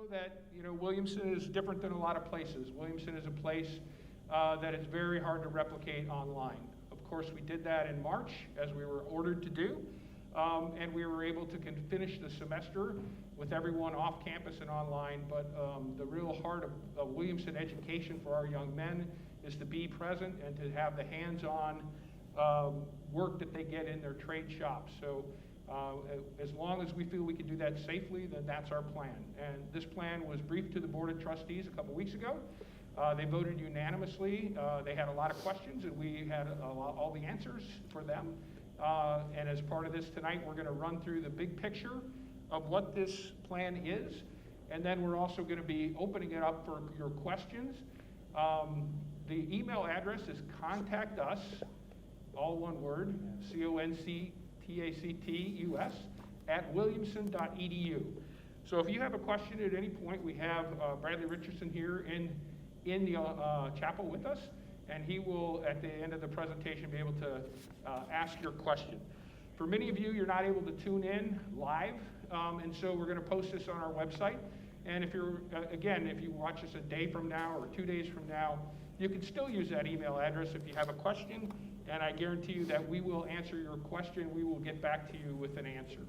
know that, Williamson is different than a lot of places. Williamson is a place that is very hard to replicate online. Of course, we did that in March, as we were ordered to do, and we were able to finish the semester with everyone off campus and online, but the real heart of Williamson education for our young men is to be present and to have the hands-on work that they get in their trade shops. So as long as we feel we can do that safely, then that's our plan. And this plan was briefed to the Board of Trustees a couple weeks ago. They voted unanimously. They had a lot of questions, and we had all the answers for them. And as part of this tonight, we're going to run through the big picture of what this plan is, and then we're also going to be opening it up for your questions. The email address is contact us, all one word, CONCTACTUS, @williamson.edu. So if you have a question at any point, we have Bradley Richardson here in the chapel with us, and he will, at the end of the presentation, be able to ask your question. For many of you, you're not able to tune in live, and so we're going to post this on our website. And if you're, again, if you watch this a day from now or 2 days from now, you can still use that email address if you have a question, and I guarantee you that we will answer your question. We will get back to you with an answer.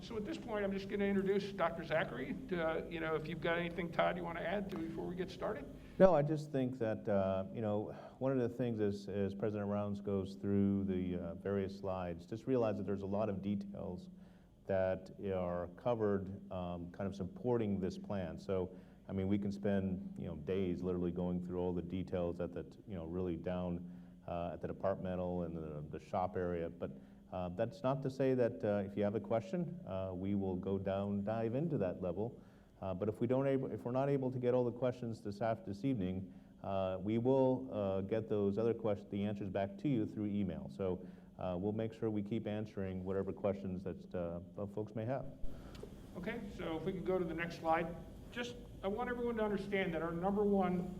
So at this point, I'm just going to introduce Dr. Zachary. If you've got anything, Todd, you want to add before we get started? No, I just think that, one of the things as President Rounds goes through the various slides, just realize that there's a lot of details that are covered kind of supporting this plan. So, I mean, we can spend, days literally going through all the details at the, really down at the departmental and the shop area. But that's not to say that if you have a question, we will go dive into that level. But if we're not able to get all the questions this evening, we will get those other questions, the answers back to you through email. So we'll make sure we keep answering whatever questions that folks may have. Okay, so if we could go to the next slide. I want everyone to understand that our number one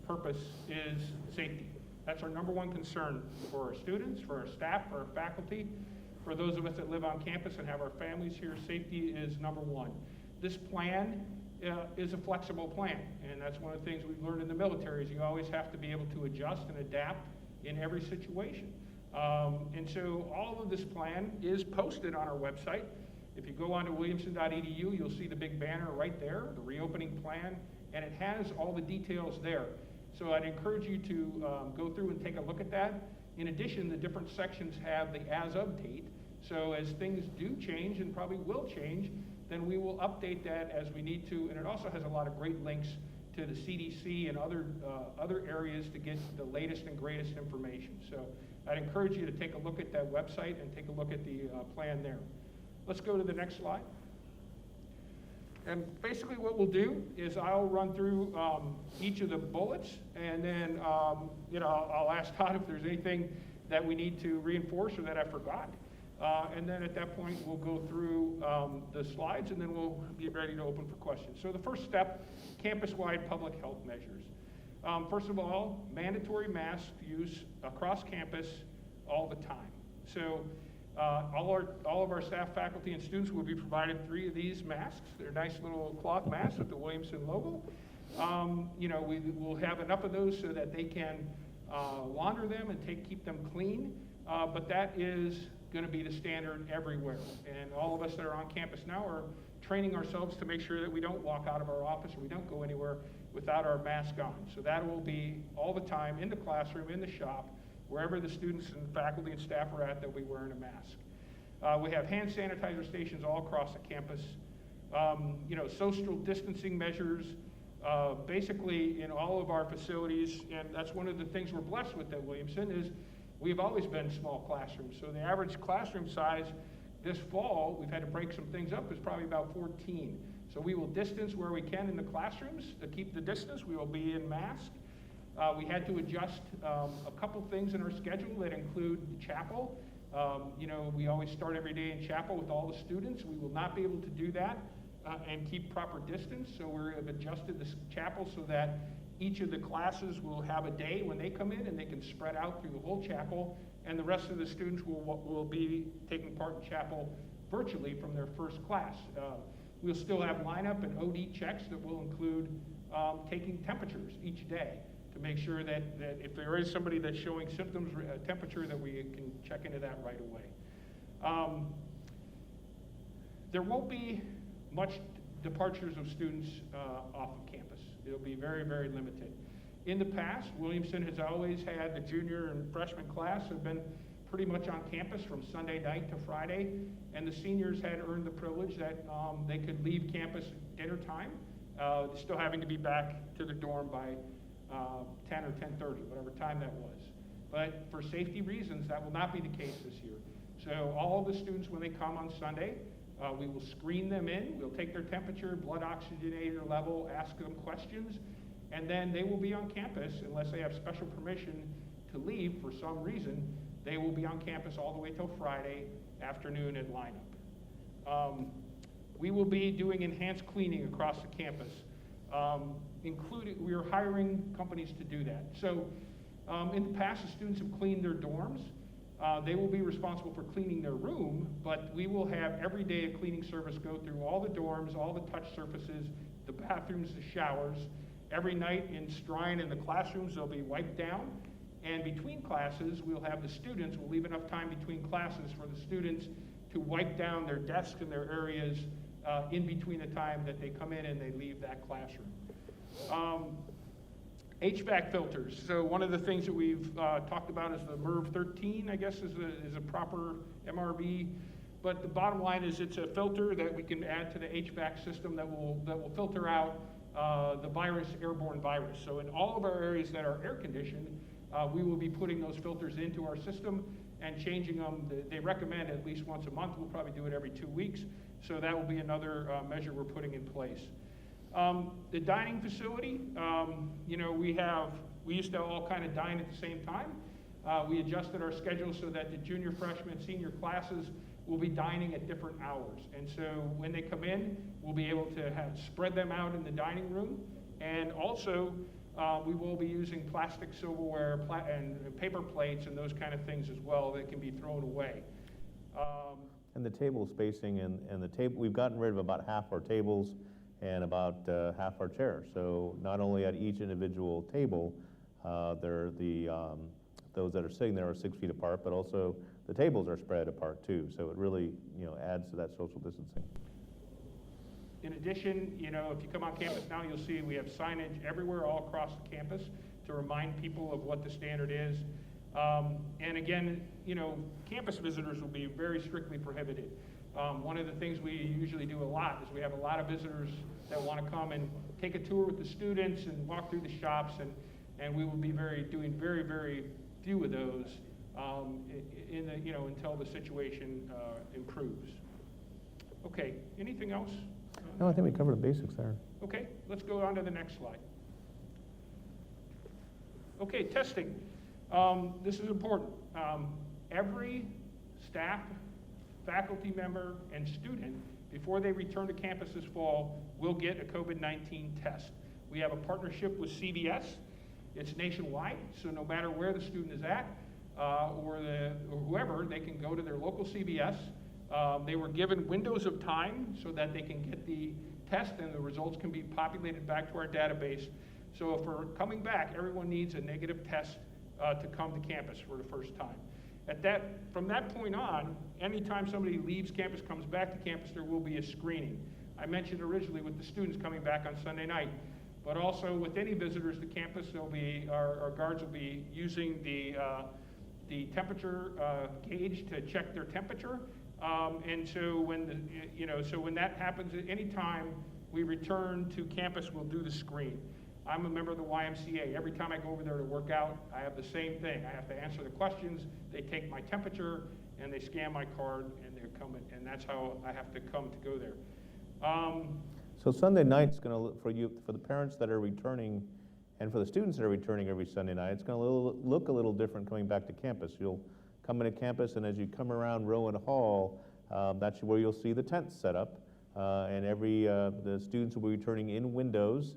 purpose is safety. That's our number one concern for our students, for our staff, for our faculty, for those of us that live on campus and have our families here. Safety is number one. This plan is a flexible plan, and that's one of the things we've learned in the military is you always have to be able to adjust and adapt in every situation. And so all of this plan is posted on our website. If you go onto williamson.edu, you'll see the big banner right there, the reopening plan, and it has all the details there. So I'd encourage you to go through and take a look at that. In addition, the different sections have the as of date. So as things do change, and probably will change, then we will update that as we need to. And it also has a lot of great links to the CDC and other areas to get the latest and greatest information. So I'd encourage you to take a look at that website and take a look at the plan there. Let's go to the next slide. And basically what we'll do is I'll run through each of the bullets, and then I'll ask Todd if there's anything that we need to reinforce or that I forgot. And then at that point, we'll go through the slides, and then we'll be ready to open for questions. So the first step, campus-wide public health measures. First of all, mandatory mask use across campus all the time. So all of our staff, faculty, and students will be provided 3 of these masks. They're nice little cloth masks with the Williamson logo. We will have enough of those so that they can launder them and keep them clean. But that is going to be the standard everywhere. And all of us that are on campus now are training ourselves to make sure that we don't walk out of our office or we don't go anywhere without our mask on. So that will be all the time in the classroom, in the shop, wherever the students and faculty and staff are at, they'll be wearing a mask. We have hand sanitizer stations all across the campus. Social distancing measures, basically in all of our facilities, and that's one of the things we're blessed with at Williamson is we've always been small classrooms. So the average classroom size this fall, we've had to break some things up, is probably about 14. So we will distance where we can in the classrooms to keep the distance. We will be in mask. We had to adjust a couple things in our schedule that include the chapel. We always start every day in chapel with all the students. We will not be able to do that and keep proper distance. So we have adjusted the chapel so that each of the classes will have a day when they come in and they can spread out through the whole chapel, and the rest of the students will be taking part in chapel virtually from their first class. We'll still have lineup and OD checks that will include taking temperatures each day to make sure that if there is somebody that's showing symptoms, temperature, that we can check into that right away. There won't be much departures of students off of campus. It'll be very, very limited. In the past, Williamson has always had the junior and freshman class have been pretty much on campus from Sunday night to Friday, and the seniors had earned the privilege that they could leave campus at dinner time, still having to be back to the dorm by 10 or 10:30, whatever time that was. But for safety reasons, that will not be the case this year. So all of the students, when they come on Sunday, we will screen them in, we'll take their temperature, blood oxygenator level, ask them questions, and then they will be on campus unless they have special permission to leave for some reason. They will be on campus all the way till Friday afternoon at lineup. We will be doing enhanced cleaning across the campus, including we are hiring companies to do that. So in the past, the students have cleaned their dorms. They will be responsible for cleaning their room, but we will have every day a cleaning service go through all the dorms, all the touch surfaces, the bathrooms, the showers. Every night in Strine in the classrooms, they'll be wiped down. And between classes, we'll have the students, we'll leave enough time between classes for the students to wipe down their desks and their areas in between the time that they come in and they leave that classroom. HVAC filters. So one of the things that we've talked about is the MERV 13, I guess is a proper MRV. But the bottom line is it's a filter that we can add to the HVAC system that will filter out the virus, airborne virus. So in all of our areas that are air conditioned, we will be putting those filters into our system and changing them. They recommend at least once a month. We'll probably do it every 2 weeks. So that will be another measure we're putting in place. The dining facility, we used to all kind of dine at the same time. We adjusted our schedule so that the junior, freshman, senior classes will be dining at different hours. And so when they come in, we'll be able to spread them out in the dining room. And also, we will be using plastic silverware and paper plates and those kind of things as well that can be thrown away. And the table spacing and the table, we've gotten rid of about half our tables and about half our chairs. So not only at each individual table, those that are sitting there are 6 feet apart, but also the tables are spread apart too. So it really, adds to that social distancing. In addition, if you come on campus now, you'll see we have signage everywhere all across the campus to remind people of what the standard is. And again, campus visitors will be very strictly prohibited. One of the things we usually do a lot is we have a lot of visitors that want to come and take a tour with the students and walk through the shops, and we will be doing very, very few of those until the situation improves. Okay, anything else? No, I think we covered the basics there. Okay, let's go on to the next slide. Okay, testing. This is important. Every staff, faculty member, and student, before they return to campus this fall, will get a COVID-19 test. We have a partnership with CVS. It's nationwide, so no matter where the student is at, or whoever, they can go to their local CVS. They were given windows of time so that they can get the test and the results can be populated back to our database. So if we're coming back, everyone needs a negative test to come to campus for the first time. From that point on, anytime somebody leaves campus, comes back to campus, there will be a screening. I mentioned originally with the students coming back on Sunday night, but also with any visitors to campus, our guards will be using the temperature gauge to check their temperature. And so when that happens, at any time we return to campus, we'll do the screen. I'm a member of the YMCA. Every time I go over there to work out, I have the same thing. I have to answer the questions. They take my temperature and they scan my card and they're coming, and that's how I have to come to go there. So Sunday night's going to, for the parents that are returning and for the students that are returning every Sunday night, it's going to look a little different coming back to campus. You'll come into campus, and as you come around Rowan Hall, that's where you'll see the tents set up. And the students will be returning in windows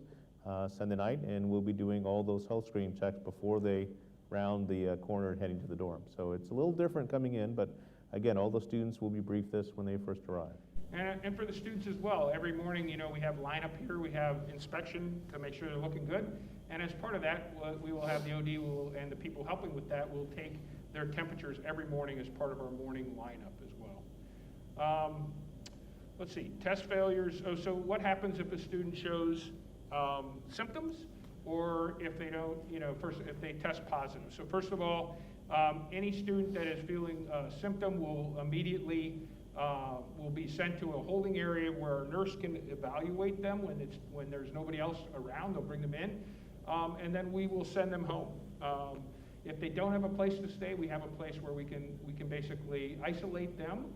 Sunday night, and we'll be doing all those health screening checks before they round the corner heading to the dorm. So it's a little different coming in, but again, all the students will be briefed this when they first arrive. And for the students as well, every morning, we have lineup here, we have inspection to make sure they're looking good. And as part of that, we will have the OD and the people helping with that will take their temperatures every morning as part of our morning lineup as well. Let's see, test failures. Oh, so what happens if a student shows symptoms or if they don't, if they test positive? So first of all, any student that is feeling a symptom will immediately will be sent to a holding area where a nurse can evaluate them when there's nobody else around. They'll bring them in, and then we will send them home. If they don't have a place to stay, we have a place where we can basically isolate them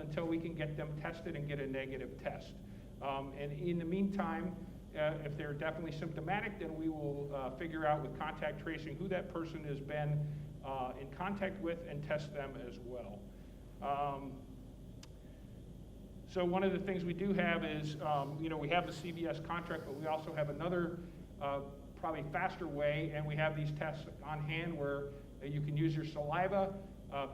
until we can get them tested and get a negative test. And in the meantime, if they're definitely symptomatic, then we will figure out with contact tracing who that person has been in contact with and test them as well. So one of the things we do have is, we have the CVS contract, but we also have another probably faster way, and we have these tests on hand where you can use your saliva,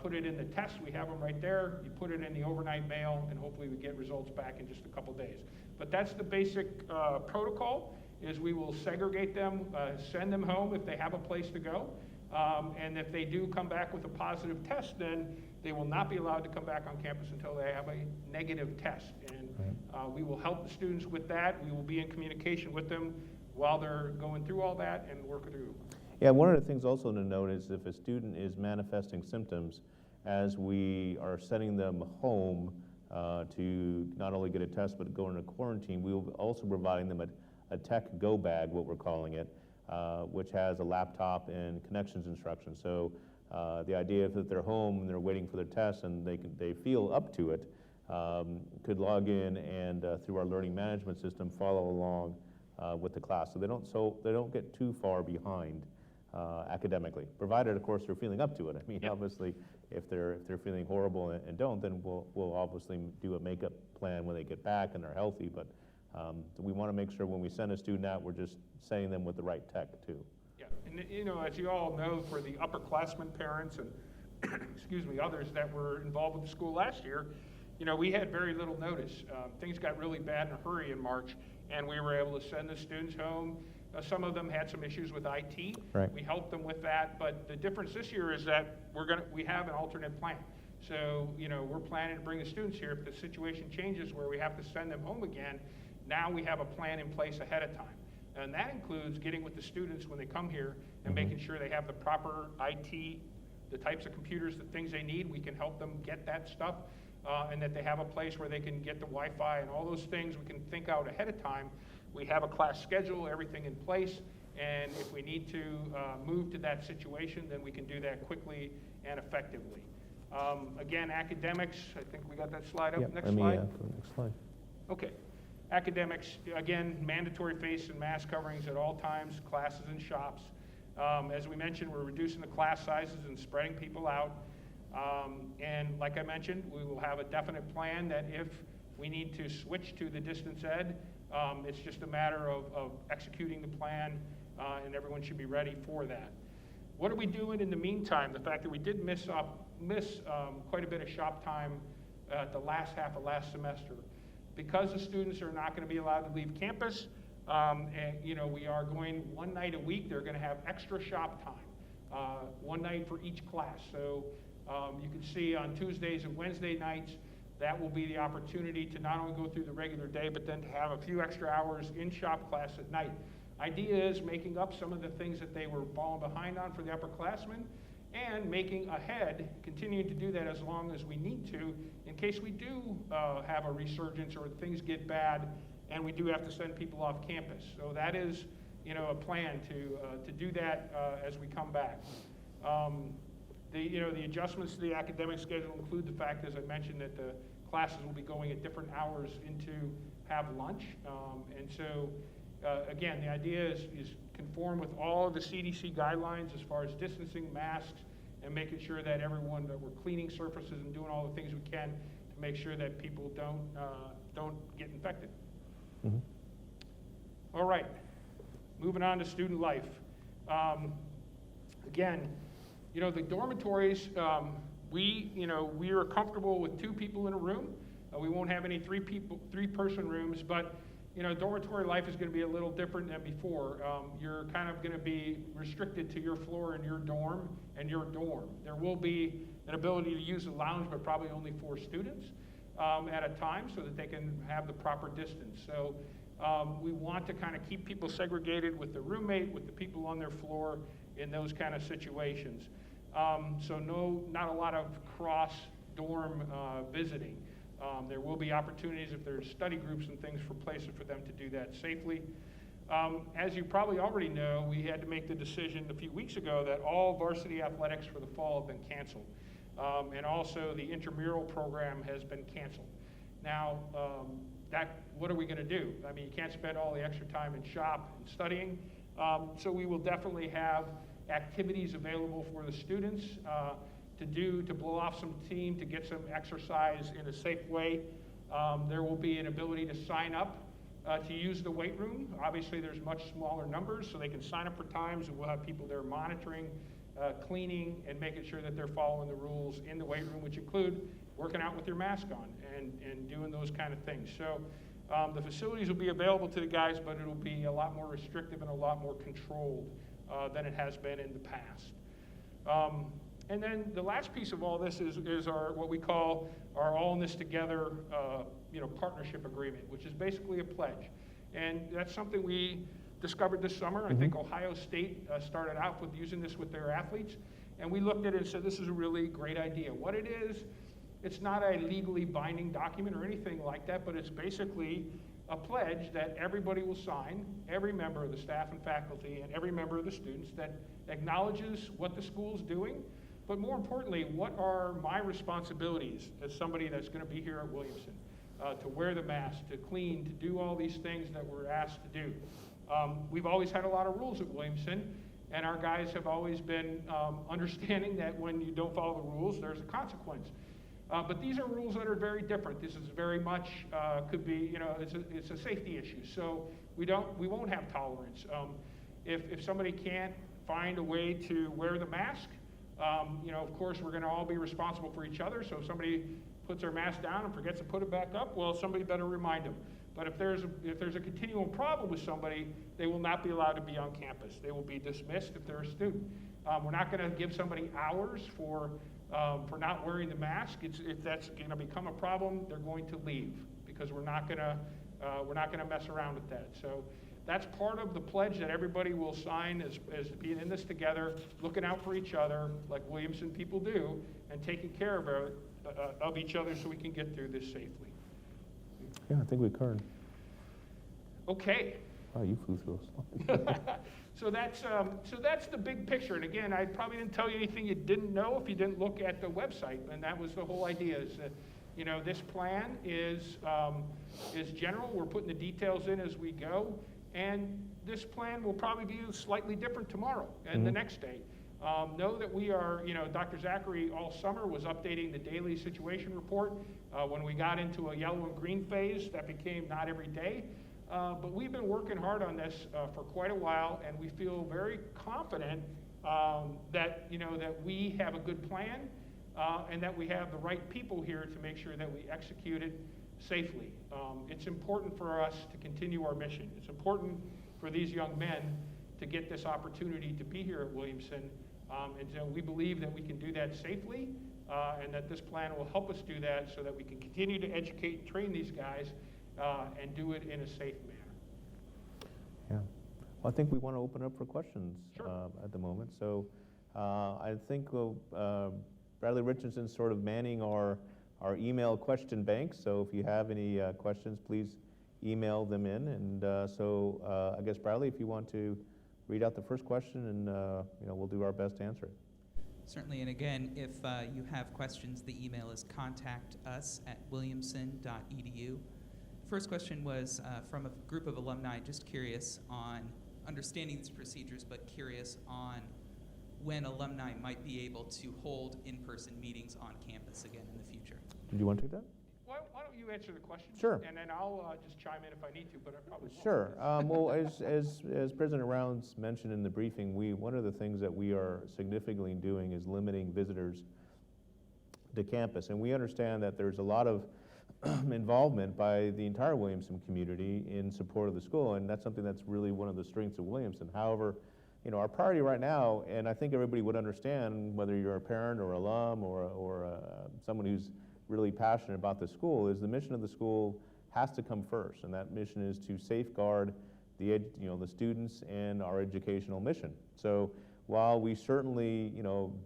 put it in the test. We have them right there. You put it in the overnight mail, and hopefully we get results back in just a couple days. But that's the basic protocol, is we will segregate them, send them home if they have a place to go. And if they do come back with a positive test, then they will not be allowed to come back on campus until they have a negative test. And we will help the students with that. We will be in communication with them while they're going through all that and work through. Yeah, one of the things also to note is if a student is manifesting symptoms, as we are sending them home to not only get a test but go into quarantine, we will also providing them a tech go bag, what we're calling it, which has a laptop and connections instructions. So the idea is that they're home and they're waiting for their test and they feel up to it, could log in and through our learning management system follow along with the class, so they don't get too far behind academically, provided of course they're feeling up to it. I mean, Yep. Obviously if they're feeling horrible and don't, then we'll obviously do a makeup plan when they get back and they're healthy, but we want to make sure when we send a student out, we're just sending them with the right tech too. Yeah, and as you all know, for the upperclassmen parents and excuse me, others that were involved with the school last year, we had very little notice. Things got really bad in a hurry in March, and we were able to send the students home. Some of them had some issues with IT. Right. We helped them with that, but the difference this year is that we have an alternate plan. So, we're planning to bring the students here. If the situation changes where we have to send them home again, now we have a plan in place ahead of time. And that includes getting with the students when they come here and making sure they have the proper IT, the types of computers, the things they need. We can help them get that stuff, and that they have a place where they can get the Wi-Fi and all those things we can think out ahead of time. We have a class schedule, everything in place, and if we need to move to that situation, then we can do that quickly and effectively. Again, academics, I think we got that slide up. Yep. Next slide. Go to the next slide. Okay. Academics, again, mandatory face and mask coverings at all times, classes and shops. As we mentioned, we're reducing the class sizes and spreading people out. And like I mentioned, we will have a definite plan that if we need to switch to the distance ed, it's just a matter of executing the plan, and everyone should be ready for that. What are we doing in the meantime? The fact that we did miss quite a bit of shop time at the last half of last semester. Because the students are not going to be allowed to leave campus, and we are going one night a week. They're going to have extra shop time, one night for each class. So you can see on Tuesdays and Wednesday nights, that will be the opportunity to not only go through the regular day, but then to have a few extra hours in shop class at night. Idea is making up some of the things that they were falling behind on for the upperclassmen, and making ahead, continuing to do that as long as we need to, in case we do have a resurgence or things get bad and we do have to send people off campus. So that is, a plan to do that as we come back. The adjustments to the academic schedule include the fact, as I mentioned, that the classes will be going at different hours into have lunch. And so, again, the idea is conform with all of the CDC guidelines as far as distancing, masks, and making sure that that we're cleaning surfaces and doing all the things we can to make sure that people don't get infected. Mm-hmm. All right, moving on to student life. Again, the dormitories, we are comfortable with 2 people in a room. We won't have any three-person rooms, but dormitory life is going to be a little different than before. You're kind of going to be restricted to your floor and your dorm and your dorm. There will be an ability to use the lounge, but probably only 4 students at a time so that they can have the proper distance. So we want to kind of keep people segregated with the roommate, with the people on their floor in those kind of situations. So not a lot of cross-dorm visiting. There will be opportunities if there's study groups and things for places for them to do that safely. As you probably already know, we had to make the decision a few weeks ago that all varsity athletics for the fall have been canceled. And also the intramural program has been canceled. Now, what are we going to do? I mean, you can't spend all the extra time in shop and studying. So we will definitely have activities available for the students to blow off some steam, to get some exercise in a safe way. There will be an ability to sign up to use the weight room. Obviously, there's much smaller numbers, so they can sign up for times, and we'll have people there monitoring, cleaning, and making sure that they're following the rules in the weight room, which include working out with your mask on and doing those kind of things. So the facilities will be available to the guys, but it'll be a lot more restrictive and a lot more controlled than it has been in the past. And then the last piece of all this is our what we call our All in This Together partnership agreement, which is basically a pledge. And that's something we discovered this summer. Mm-hmm. I think Ohio State started out with using this with their athletes. And we looked at it and said, this is a really great idea. What it is, it's not a legally binding document or anything like that, but it's basically a pledge that everybody will sign, every member of the staff and faculty and every member of the students, that acknowledges what the school's doing, but more importantly, what are my responsibilities as somebody that's going to be here at Williamson, to wear the mask, to clean, to do all these things that we're asked to do. We've always had a lot of rules at Williamson, and our guys have always been understanding that when you don't follow the rules, there's a consequence. But these are rules that are very different. This is very much, could be, it's a safety issue. So we won't have tolerance. If somebody can't find a way to wear the mask, of course, we're going to all be responsible for each other. So if somebody puts their mask down and forgets to put it back up, well, somebody better remind them. But if there's a continual problem with somebody, they will not be allowed to be on campus. They will be dismissed if they're a student. We're not going to give somebody hours for not wearing the mask. If that's going to become a problem, they're going to leave, because we're not going to mess around with that. So that's part of the pledge that everybody will sign as being in this together, looking out for each other like Williamson people do, and taking care of each other so we can get through this safely. Yeah, I think we covered. Okay. Oh, you flew through those slides. So that's the big picture. And again, I probably didn't tell you anything you didn't know if you didn't look at the website. And that was the whole idea. Is that this plan is general. We're putting the details in as we go, and this plan will probably be slightly different tomorrow and the next day. Know that we are, Dr. Zachary all summer was updating the daily situation report. When we got into a yellow and green phase, that became not every day. But we've been working hard on this for quite a while, and we feel very confident that we have a good plan and that we have the right people here to make sure that we execute it safely. It's important for us to continue our mission. It's important for these young men to get this opportunity to be here at Williamson. And so we believe that we can do that safely, and that this plan will help us do that so that we can continue to educate and train these guys and do it in a safe manner. Yeah. Well, I think we want to open up for questions at the moment. So I think Bradley Richardson's sort of manning our email question bank. So if you have any questions, please email them in. And I guess, Bradley, if you want to read out the first question, and we'll do our best to answer it. Certainly, and again, if you have questions, the email is contact@williamson.edu. First question was from a group of alumni, just curious on understanding these procedures, but curious on when alumni might be able to hold in-person meetings on campus again in the future. Did you want to take that? Why don't you answer the question? Sure. And then I'll just chime in if I need to, but I probably won't. Sure. Well, as President Rounds mentioned in the briefing, one of the things that we are significantly doing is limiting visitors to campus. And we understand that there's a lot of involvement by the entire Williamson community in support of the school, and that's something that's really one of the strengths of Williamson. However, our priority right now, and I think everybody would understand, whether you're a parent or alum or someone who's really passionate about the school, is the mission of the school has to come first, and that mission is to safeguard the students and our educational mission. So while we certainly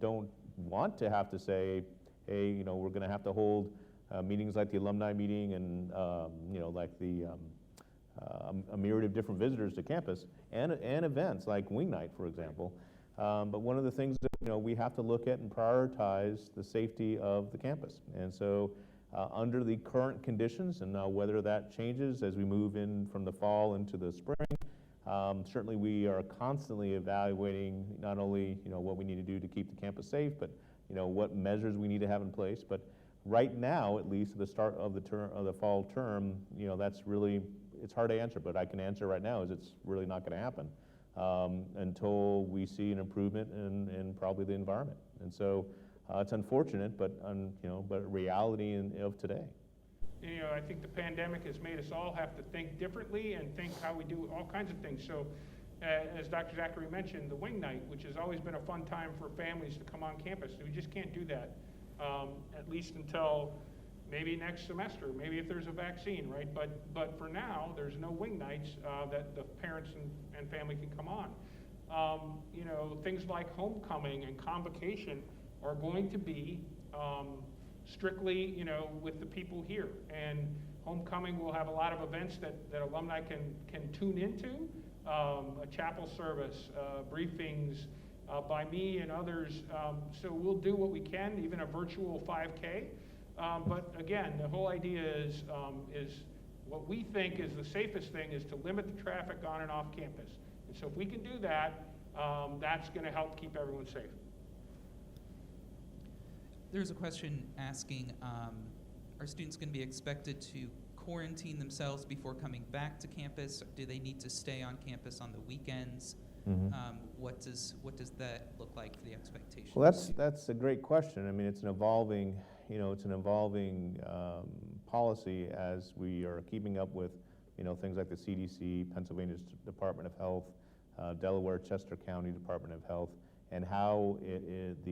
don't want to have to say, hey, we're going to have to hold meetings like the alumni meeting and like the a myriad of different visitors to campus and events like Wing Night, for example. But one of the things that we have to look at and prioritize the safety of the campus. And so under the current conditions, and now whether that changes as we move in from the fall into the spring, certainly we are constantly evaluating not only what we need to do to keep the campus safe, but what measures we need to have in place. But right now, at least at the start of the fall term, that's really, it's hard to answer, but I can answer right now is it's really not going to happen until we see an improvement in probably the environment. And so it's unfortunate, but reality of today. I think the pandemic has made us all have to think differently and think how we do all kinds of things. So as Dr. Zachary mentioned, the Wing Night, which has always been a fun time for families to come on campus, we just can't do that, at least until maybe next semester, maybe if there's a vaccine, right? But for now, there's no Wing Nights that the parents and family can come on. Things like homecoming and convocation are going to be strictly, with the people here. And homecoming will have a lot of events that alumni can tune into, a chapel service, briefings by me and others. So we'll do what we can, even a virtual 5K. But again, the whole idea is what we think is the safest thing is to limit the traffic on and off campus. And so if we can do that, that's going to help keep everyone safe. There's a question asking, are students going to be expected to quarantine themselves before coming back to campus? Do they need to stay on campus on the weekends? Mm-hmm. What does that look like for the expectations? Well, that's a great question. I mean, it's an evolving policy as we are keeping up with things like the CDC, Pennsylvania's Department of Health, Delaware, Chester County Department of Health, and how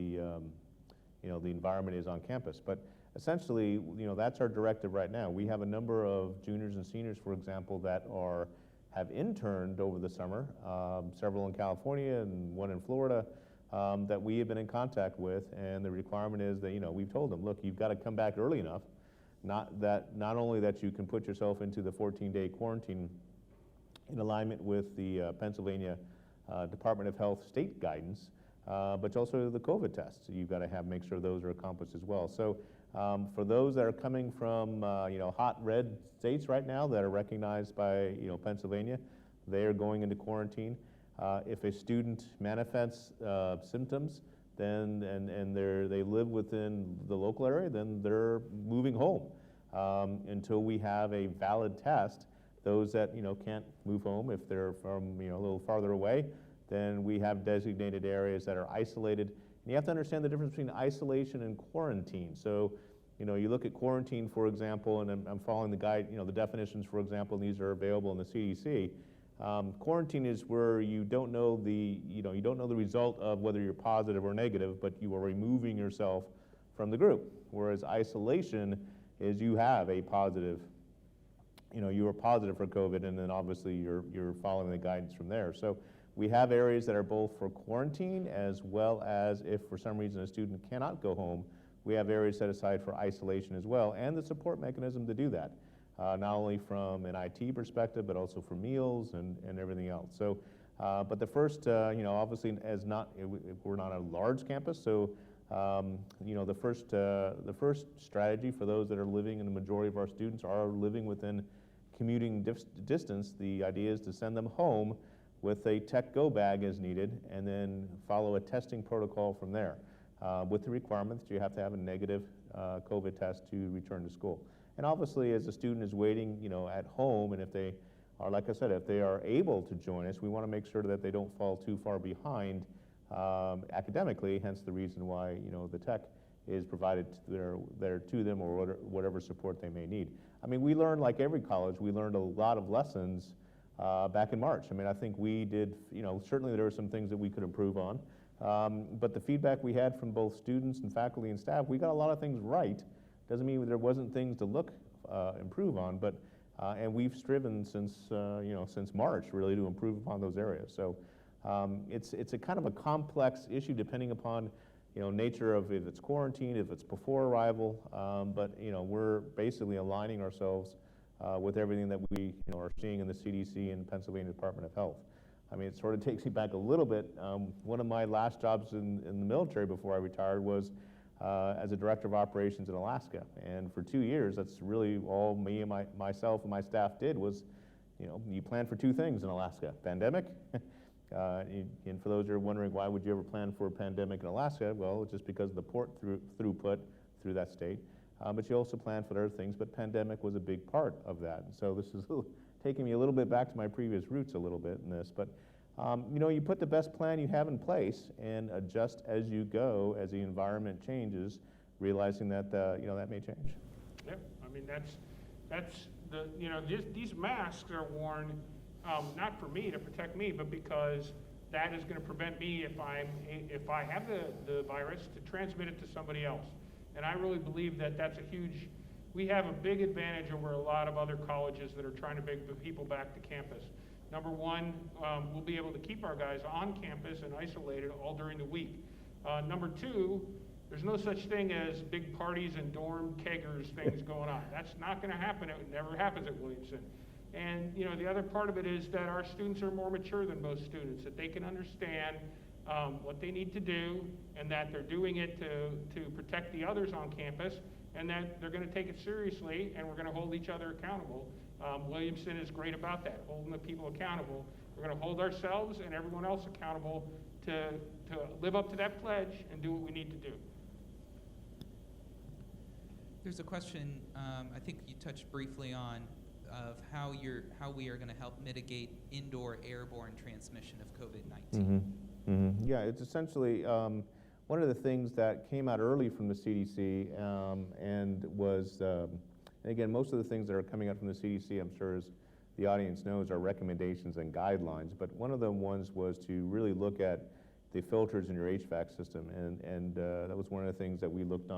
the environment is on campus. But essentially, that's our directive right now. We have a number of juniors and seniors, for example, that have interned over the summer, several in California and one in Florida, that we have been in contact with, and the requirement is that we've told them, look, you've got to come back early enough, not only that you can put yourself into the 14-day quarantine in alignment with the Pennsylvania Department of Health state guidance, but also the COVID tests. You've got to make sure those are accomplished as well. So for those that are coming from hot red states right now that are recognized by Pennsylvania, they are going into quarantine. If a student manifests symptoms, then and they live within the local area, then they're moving home until we have a valid test. Those that can't move home, if they're from a little farther away, then we have designated areas that are isolated. And you have to understand the difference between isolation and quarantine. So, you look at quarantine, for example, and I'm following the guide, the definitions, for example, and these are available in the CDC. Quarantine is where you don't know the result of whether you're positive or negative, but you are removing yourself from the group. Whereas isolation is you have a positive, you are positive for COVID, and then obviously you're following the guidance from there. So we have areas that are both for quarantine as well as if for some reason a student cannot go home, we have areas set aside for isolation as well, and the support mechanism to do that. Not only from an IT perspective, but also for meals and everything else. So, but the first, obviously, we're not a large campus, so the first strategy for those that are living, and the majority of our students are living within commuting distance. The idea is to send them home with a tech go bag as needed, and then follow a testing protocol from there, with the requirement that you have to have a negative COVID test to return to school. And obviously, as a student is waiting, at home, and if they are, like I said, if they are able to join us, we want to make sure that they don't fall too far behind academically. Hence the reason why the tech is provided to them or whatever support they may need. I mean, we learned, like every college, we learned a lot of lessons back in March. I mean, I think we did, certainly there were some things that we could improve on, but the feedback we had from both students and faculty and staff, we got a lot of things right. Doesn't mean there wasn't things to improve on, but and we've striven since March really to improve upon those areas. So it's a kind of a complex issue depending upon nature of if it's quarantine, if it's before arrival, but we're basically aligning ourselves with everything that we are seeing in the CDC and Pennsylvania Department of Health. I mean, it sort of takes me back a little bit. One of my last jobs in the military before I retired was as a director of operations in Alaska, and for 2 years, that's really all me and myself and my staff did was, you plan for two things in Alaska: pandemic. And for those who are wondering why would you ever plan for a pandemic in Alaska, well, it's just because of the port throughput through that state. But you also plan for other things, but pandemic was a big part of that. And so this is taking me a little bit back to my previous roots a little bit in this. But you put the best plan you have in place and adjust as you go, as the environment changes, realizing that that may change. Yeah, I mean that's these masks are worn not for me to protect me, but because that is going to prevent me if I have the virus to transmit it to somebody else. And I really believe that that's we have a big advantage over a lot of other colleges that are trying to bring people back to campus. Number one, we'll be able to keep our guys on campus and isolated all during the week. Number two, there's no such thing as big parties and dorm keggers things going on. That's not going to happen. It never happens at Williamson. And the other part of it is that our students are more mature than most students, that they can understand what they need to do, and that they're doing it to protect the others on campus, and that they're going to take it seriously, and we're going to hold each other accountable. Williamson is great about that, holding the people accountable. We're going to hold ourselves and everyone else accountable to live up to that pledge and do what we need to do. There's a question I think you touched briefly on of how we are going to help mitigate indoor airborne transmission of COVID-19. Mm-hmm. Mm-hmm. Yeah, it's essentially one of the things that came out early from the CDC and was, again, most of the things that are coming out from the CDC, I'm sure as the audience knows, are recommendations and guidelines, but one of them was to really look at the filters in your HVAC system, and that was one of the things that we looked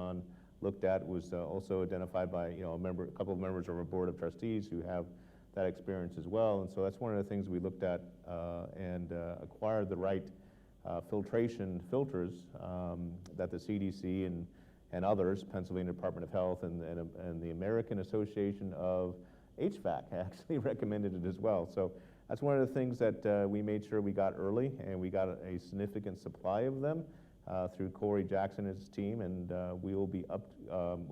at was also identified by a couple of members of our board of trustees who have that experience as well, and so that's one of the things we looked at and acquired the right filtration filters that the CDC and others, Pennsylvania Department of Health and the American Association of HVAC actually recommended it as well. So that's one of the things that we made sure we got early, and we got a significant supply of them through Corey Jackson and his team, and we will be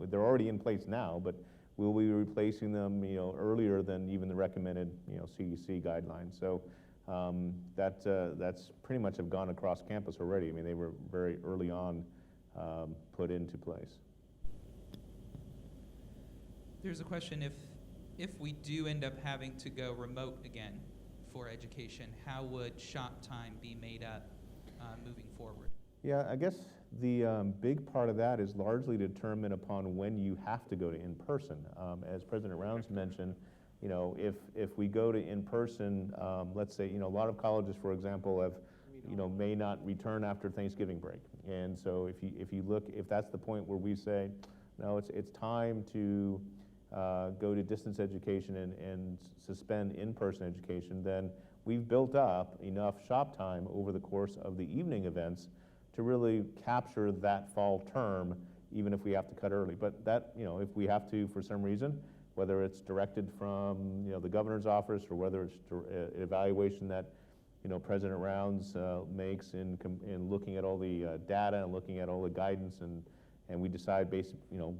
they're already in place now, but we'll be replacing them earlier than even the recommended CDC guidelines. So that's pretty much have gone across campus already. I mean, they were very early on put into place. There's a question, if we do end up having to go remote again for education, how would shop time be made up moving forward? Yeah, I guess the big part of that is largely determined upon when you have to go to in-person. As President Rounds mentioned, if we go to in-person, let's say, a lot of colleges, for example, have, may not return after Thanksgiving break. And so if that's the point where we say, no, it's time to go to distance education and suspend in-person education, then we've built up enough shop time over the course of the evening events to really capture that fall term, even if we have to cut early. But that, if we have to for some reason, whether it's directed from the governor's office or whether it's an evaluation that President Rounds makes in looking at all the data and looking at all the guidance, and we decide based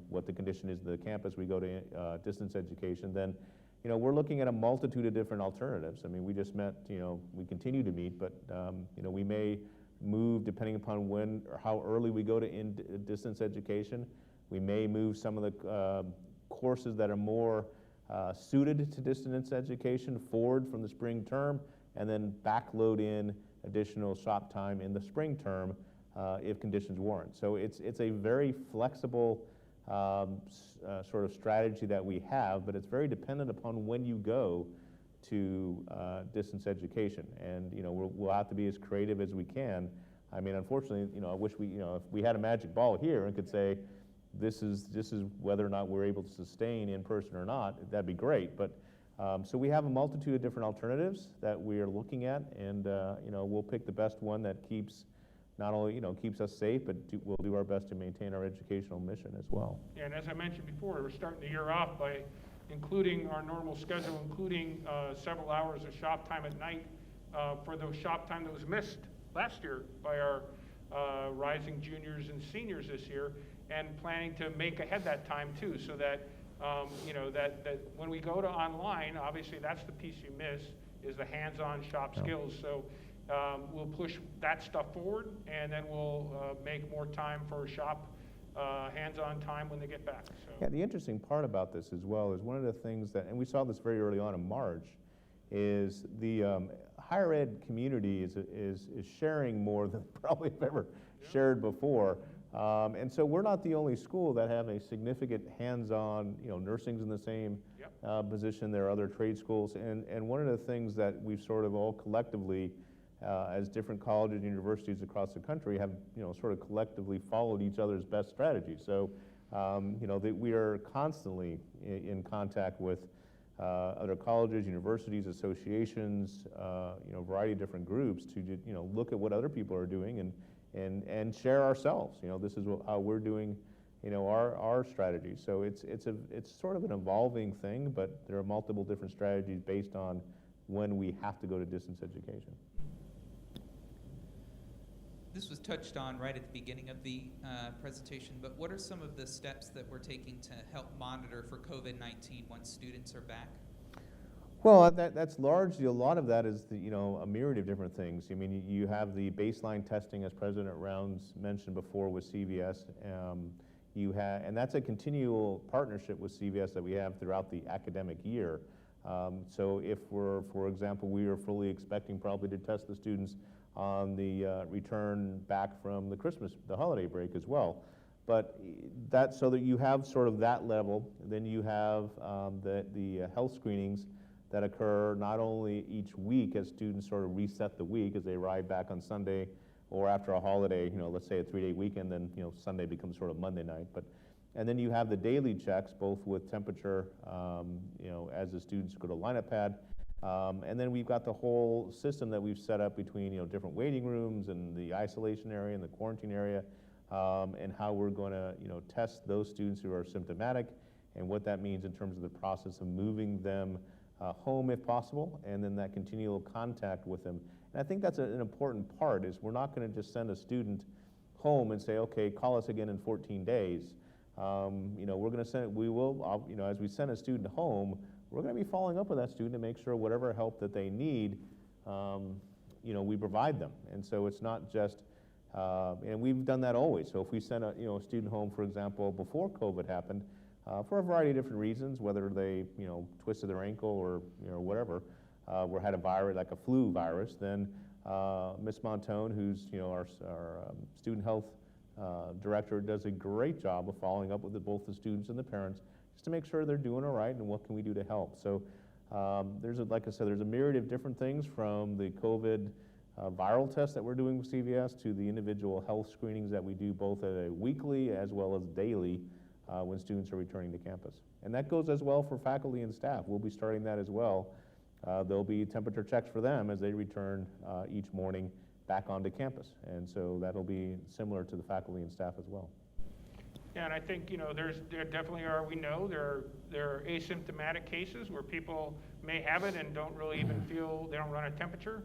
what the condition is of the campus, we go to distance education, then we're looking at a multitude of different alternatives. I mean, we just met, we continue to meet, but we may move depending upon when or how early we go to distance education. We may move some of the courses that are more suited to distance education forward from the spring term, and then backload in additional shop time in the spring term if conditions warrant. So it's a very flexible sort of strategy that we have, but it's very dependent upon when you go to distance education. And we'll have to be as creative as we can. I mean, unfortunately, I wish if we had a magic ball here and could say, this is whether or not we're able to sustain in person or not, that'd be great. But so we have a multitude of different alternatives that we are looking at, and we'll pick the best one that keeps not only keeps us safe, but we'll do our best to maintain our educational mission as well. Yeah, and as I mentioned before, we're starting the year off by including our normal schedule, including several hours of shop time at night for the shop time that was missed last year by our rising juniors and seniors this year, and planning to make ahead that time too, so that that when we go to online, obviously that's the piece you miss, is the hands-on shop skills. So we'll push that stuff forward, and then we'll make more time for shop hands-on time when they get back. So. Yeah, the interesting part about this as well is one of the things that, and we saw this very early on in March, is the higher ed community is sharing more than probably have ever shared before. And so we're not the only school that have a significant hands-on, nursing's in the same position. There are other trade schools. And one of the things that we've sort of all collectively, as different colleges and universities across the country have, sort of collectively followed each other's best strategies. So, we are constantly in contact with other colleges, universities, associations, a variety of different groups to, look at what other people are doing and share ourselves. This is how we're doing, our strategy. So it's sort of an evolving thing, but there are multiple different strategies based on when we have to go to distance education. This was touched on right at the beginning of the presentation, but what are some of the steps that we're taking to help monitor for COVID-19 once students are back? Well, that's largely, a lot of that is a myriad of different things. I mean, you have the baseline testing, as President Rounds mentioned before, with CVS. And that's a continual partnership with CVS that we have throughout the academic year. So if for example, we are fully expecting probably to test the students on the return back from the holiday break as well. But that's so that you have sort of that level. Then you have the health screenings that occur not only each week as students sort of reset the week as they arrive back on Sunday or after a holiday, let's say a 3-day weekend, then Sunday becomes sort of Monday night. And then you have the daily checks, both with temperature, as the students go to lineup pad. And then we've got the whole system that we've set up between different waiting rooms and the isolation area and the quarantine area, and how we're going to test those students who are symptomatic and what that means in terms of the process of moving them home if possible, and then that continual contact with them. And I think that's an important part, is we're not going to just send a student home and say, okay, call us again in 14 days. We're going to send, as we send a student home, we're going to be following up with that student to make sure whatever help that they need, we provide them. And so it's not just, and we've done that always. So if we send a student home, for example, before COVID happened, for a variety of different reasons, whether they twisted their ankle or whatever, or had a virus like a flu virus, then Ms. Montone, who's our student health director, does a great job of following up with both the students and the parents, just to make sure they're doing all right and what can we do to help. So like I said, there's a myriad of different things, from the COVID viral test that we're doing with CVS to the individual health screenings that we do both at a weekly as well as daily when students are returning to campus. And that goes as well for faculty and staff. We'll be starting that as well. There'll be temperature checks for them as they return each morning back onto campus. And so that'll be similar to the faculty and staff as well. Yeah, and I think, there definitely are, we know there are asymptomatic cases where people may have it and don't really even feel, they don't run a temperature.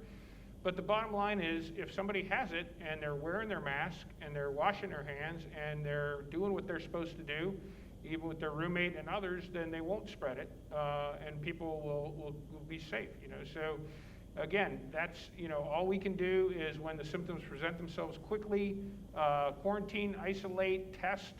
But the bottom line is, if somebody has it and they're wearing their mask and they're washing their hands and they're doing what they're supposed to do, even with their roommate and others, then they won't spread it, and people will be safe. So again, that's all we can do is, when the symptoms present themselves, quickly quarantine, isolate, test,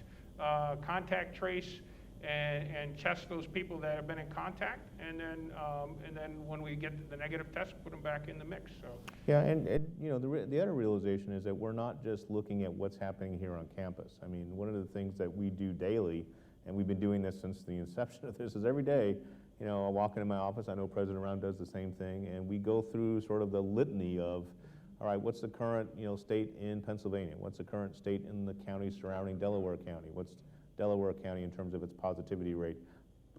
contact trace, and test those people that have been in contact, and then when we get the negative test, put them back in the mix. So Yeah, and you know, the other realization is that we're not just looking at what's happening here on campus. I mean, one of the things that we do daily, and we've been doing this since the inception of this, is every day, you know, I walk into my office, I know President Round does the same thing, and we go through sort of the litany of, all right, what's the current, you know, state in Pennsylvania? What's the current state in the county surrounding Delaware County? What's Delaware County in terms of its positivity rate,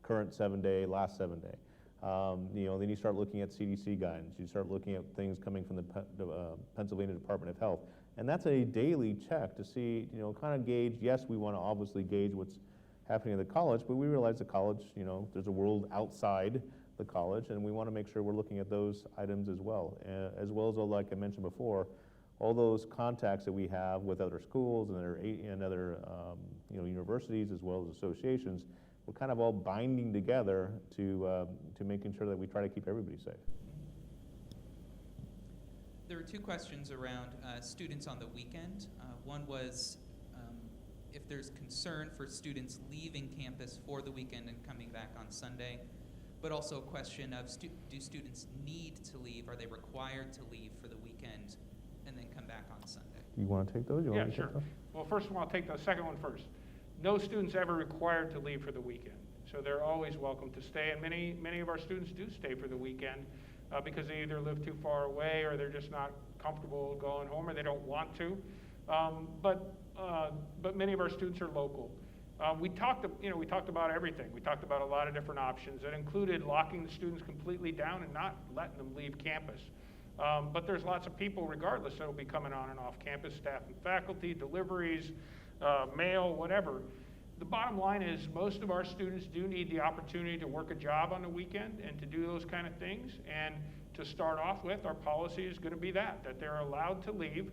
current 7-day, last 7-day. You know, then you start looking at CDC guidance. You start looking at things coming from the Pennsylvania Department of Health. And that's a daily check to see, you know, kind of gauge, yes, we want to obviously gauge what's happening at the college, but we realize the college, you know, there's a world outside the college, and we want to make sure we're looking at those items as well as, like I mentioned before, all those contacts that we have with other schools and other you know, universities as well as associations. We're kind of all binding together to making sure that we try to keep everybody safe. There were two questions around students on the weekend. One was if there's concern for students leaving campus for the weekend and coming back on Sunday, but also a question of do students need to leave? Are they required to leave for the weekend and then come back on Sunday? You want to take those? yeah, sure. Well, first of all, I'll take the second one first. No student's ever required to leave for the weekend, so they're always welcome to stay. And many of our students do stay for the weekend because they either live too far away or they're just not comfortable going home or they don't want to. But many of our students are local. We talked about everything. We talked about a lot of different options that included locking the students completely down and not letting them leave campus. But there's lots of people, regardless, that will be coming on and off campus, staff and faculty, deliveries, mail, whatever. The bottom line is most of our students do need the opportunity to work a job on the weekend and to do those kind of things. And to start off with, our policy is going to be that they're allowed to leave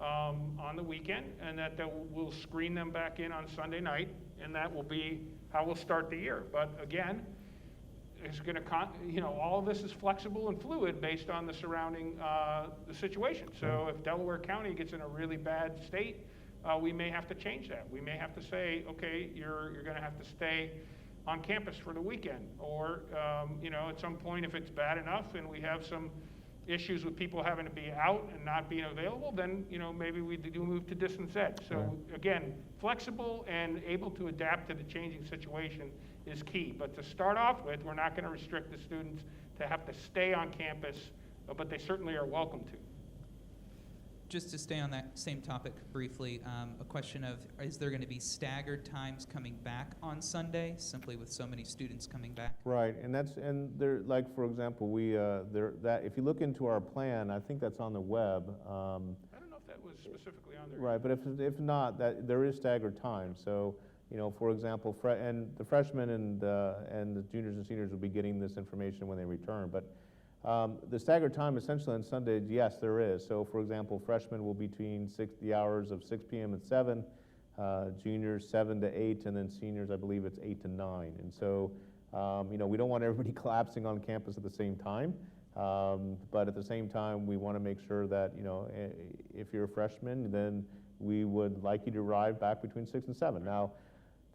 on the weekend, and that we'll screen them back in on Sunday night, and that will be how we'll start the year. But again, it's going to, all of this is flexible and fluid based on the surrounding the situation. So if Delaware County gets in a really bad state, we may have to change that. We may have to say, okay, you're going to have to stay on campus for the weekend, or at some point, if it's bad enough and we have some issues with people having to be out and not being available, then maybe we do move to distance ed. So again, flexible and able to adapt to the changing situation is key. But to start off with, we're not going to restrict the students to have to stay on campus, but they certainly are welcome to. Just to stay on that same topic briefly, a question of, is there going to be staggered times coming back on Sunday, simply with so many students coming back? Right, and there, like, for example, if you look into our plan, I think that's on the web. I don't know if that was specifically on there. Right, but if not, there is staggered time. So, for example, and the freshmen and the juniors and seniors will be getting this information when they return. But the staggered time essentially on Sundays, yes, there is. So, for example, freshmen will be between the hours of 6 p.m. and 7, juniors 7 to 8, and then seniors, I believe it's 8 to 9. And so, we don't want everybody collapsing on campus at the same time. But at the same time, we want to make sure that, if you're a freshman, then we would like you to arrive back between 6 and 7. Now,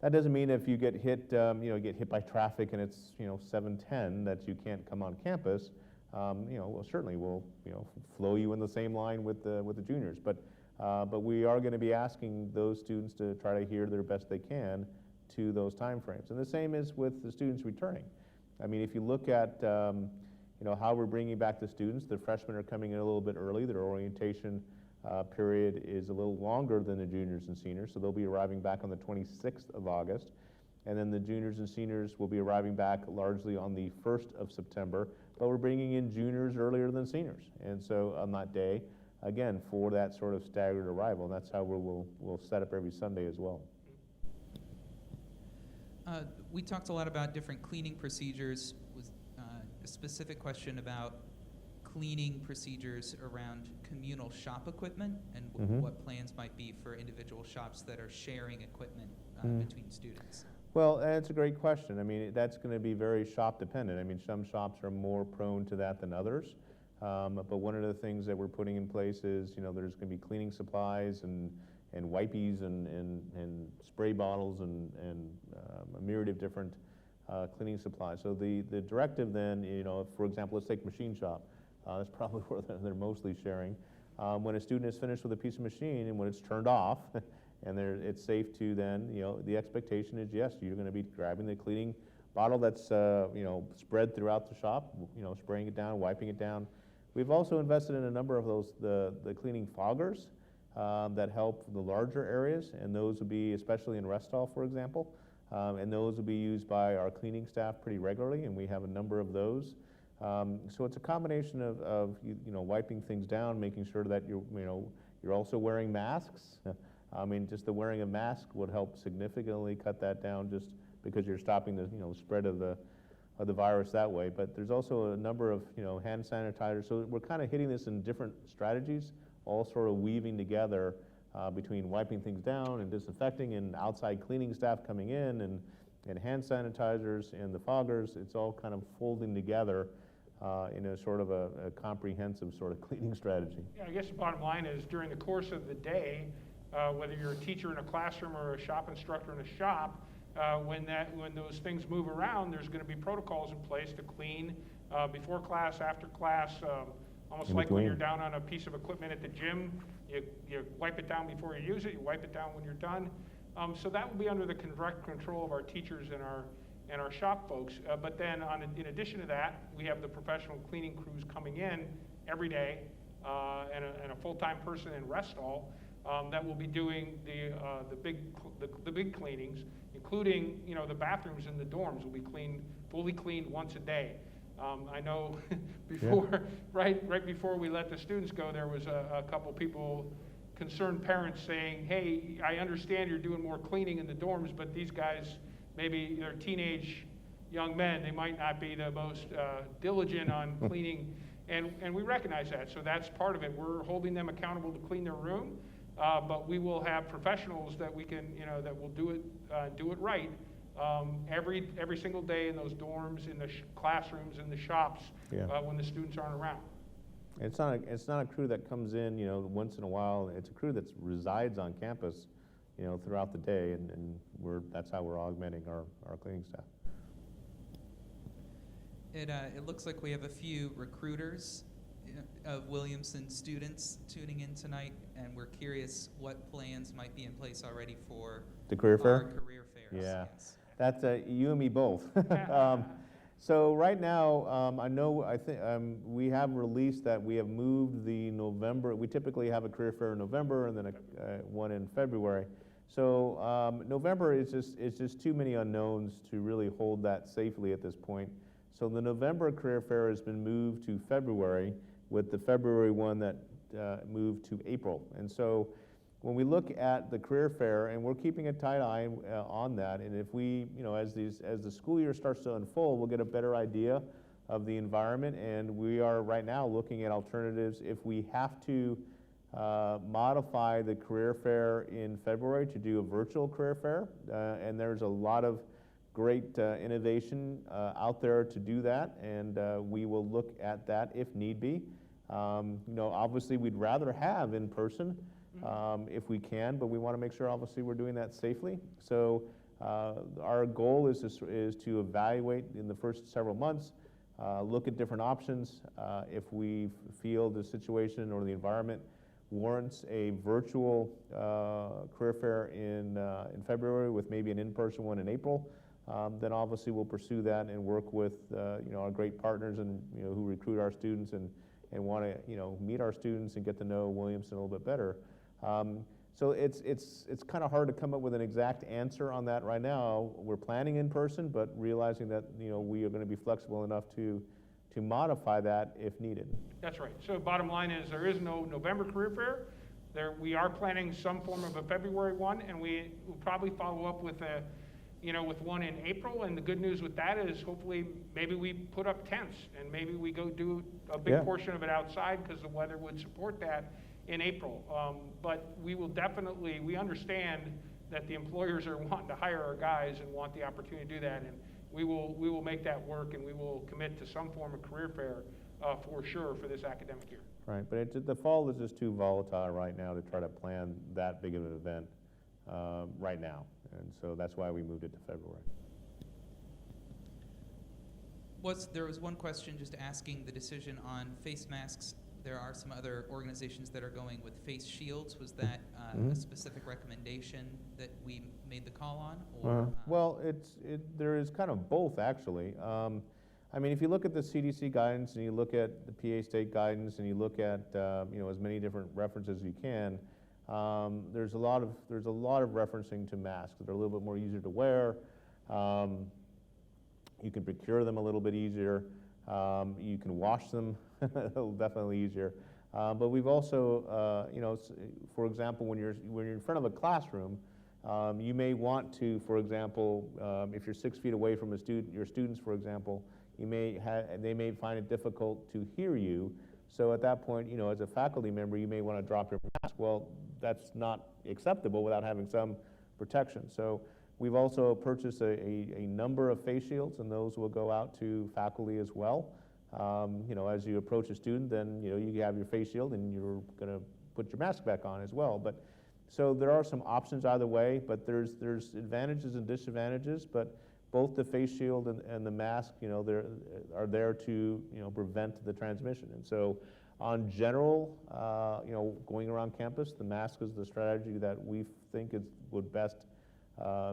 that doesn't mean if you get hit, get hit by traffic and it's, 7:10 that you can't come on campus. Certainly we'll, flow you in the same line with the juniors. But we are going to be asking those students to try to adhere their best they can to those time frames. And the same is with the students returning. I mean, if you look at, how we're bringing back the students, the freshmen are coming in a little bit early. Their orientation period is a little longer than the juniors and seniors, so they'll be arriving back on the 26th of August. And then the juniors and seniors will be arriving back largely on the 1st of September, but we're bringing in juniors earlier than seniors. And so on that day, again, for that sort of staggered arrival, and that's how we'll set up every Sunday as well. We talked a lot about different cleaning procedures. With a specific question about cleaning procedures around communal shop equipment and what plans might be for individual shops that are sharing equipment between students. Well, that's a great question. I mean, that's going to be very shop dependent. I mean, some shops are more prone to that than others. But one of the things that we're putting in place is, there's going to be cleaning supplies and, wipies and spray bottles and a myriad of different cleaning supplies. So the directive then, if, for example, let's take machine shop. That's probably where they're mostly sharing. When a student is finished with a piece of machine and when it's turned off and it's safe to then, the expectation is, yes, you're going to be grabbing the cleaning bottle that's, spread throughout the shop, spraying it down, wiping it down. We've also invested in a number of those, the cleaning foggers that help the larger areas, and those would be especially in rest hall, for example. And those will be used by our cleaning staff pretty regularly, and we have a number of those. So it's a combination of wiping things down, making sure that you're also wearing masks. I mean, just the wearing of masks would help significantly cut that down, just because you're stopping the spread of the virus that way. But there's also a number of hand sanitizers. So we're kind of hitting this in different strategies, all sort of weaving together. Between wiping things down and disinfecting and outside cleaning staff coming in and hand sanitizers and the foggers, it's all kind of folding together in a sort of a comprehensive sort of cleaning strategy. Yeah, I guess the bottom line is during the course of the day, whether you're a teacher in a classroom or a shop instructor in a shop, when those things move around, there's going to be protocols in place to clean before class, after class, almost like when you're down on a piece of equipment at the gym. You wipe it down before you use it, you wipe it down when you're done. So that will be under the direct control of our teachers and our shop folks. But then in addition to that, we have the professional cleaning crews coming in every day and a full-time person in rest hall that will be doing the big cleanings, including the bathrooms in the dorms will be fully cleaned once a day. I know before, right before we let the students go, there was a couple people, concerned parents saying, hey, I understand you're doing more cleaning in the dorms, but these guys, maybe they're teenage young men, they might not be the most diligent on cleaning, and we recognize that, so that's part of it. We're holding them accountable to clean their room, but we will have professionals that we can, that will do it right. Every single day in those dorms, in the classrooms, in the shops, when the students aren't around. It's not a crew that comes in, once in a while. It's a crew that resides on campus, throughout the day, and that's how we're augmenting our cleaning staff. It looks like we have a few recruiters of Williamson students tuning in tonight, and we're curious what plans might be in place already for the career fair. Our career fairs. Yeah. Yes. That's you and me both. So right now, I think we have released that we have moved the November. We typically have a career fair in November and then one in February. So November is just too many unknowns to really hold that safely at this point. So the November career fair has been moved to February, with the February one that moved to April. And so when we look at the career fair, and we're keeping a tight eye on that, and if we, as the school year starts to unfold, we'll get a better idea of the environment, and we are right now looking at alternatives if we have to modify the career fair in February to do a virtual career fair, and there's a lot of great innovation out there to do that, and we will look at that if need be. Obviously we'd rather have in person if we can, but we want to make sure obviously we're doing that safely. So our goal is to evaluate in the first several months, look at different options. If we feel the situation or the environment warrants a virtual career fair in February with maybe an in-person one in April, then obviously we'll pursue that and work with our great partners and who recruit our students and want to meet our students and get to know Williamson a little bit better. So it's kind of hard to come up with an exact answer on that right now. We're planning in person, but realizing that we are going to be flexible enough to modify that if needed. That's right. So bottom line is there is no November career fair. We are planning some form of a February one, and we will probably follow up with with one in April. And the good news with that is hopefully maybe we put up tents and maybe we go do a big portion of it outside because the weather would support that in April. But we understand that the employers are wanting to hire our guys and want the opportunity to do that, and we will make that work, and we will commit to some form of career fair for sure for this academic year. Right, but the fall is just too volatile right now to try to plan that big of an event right now. And so that's why we moved it to February. There was one question just asking the decision on face masks. There are some other organizations that are going with face shields. Was that a specific recommendation that we made the call on? Or, well, there is kind of both, actually. I mean, if you look at the CDC guidance and you look at the PA state guidance and you look at as many different references as you can, there's a lot of referencing to masks that are a little bit more easier to wear. You can procure them a little bit easier. You can wash them definitely easier. But we've also, for example, when you're in front of a classroom, you may want to, for example, if you're 6 feet away from your students, for example, they may find it difficult to hear you. So at that point, as a faculty member, you may want to drop your mask. Well, that's not acceptable without having some protection. So we've also purchased a number of face shields, and those will go out to faculty as well. As you approach a student, then you have your face shield, and you're going to put your mask back on as well. But so there are some options either way, but there's advantages and disadvantages. But both the face shield and the mask, are there to prevent the transmission. And so, on general, going around campus, the mask is the strategy that we think would best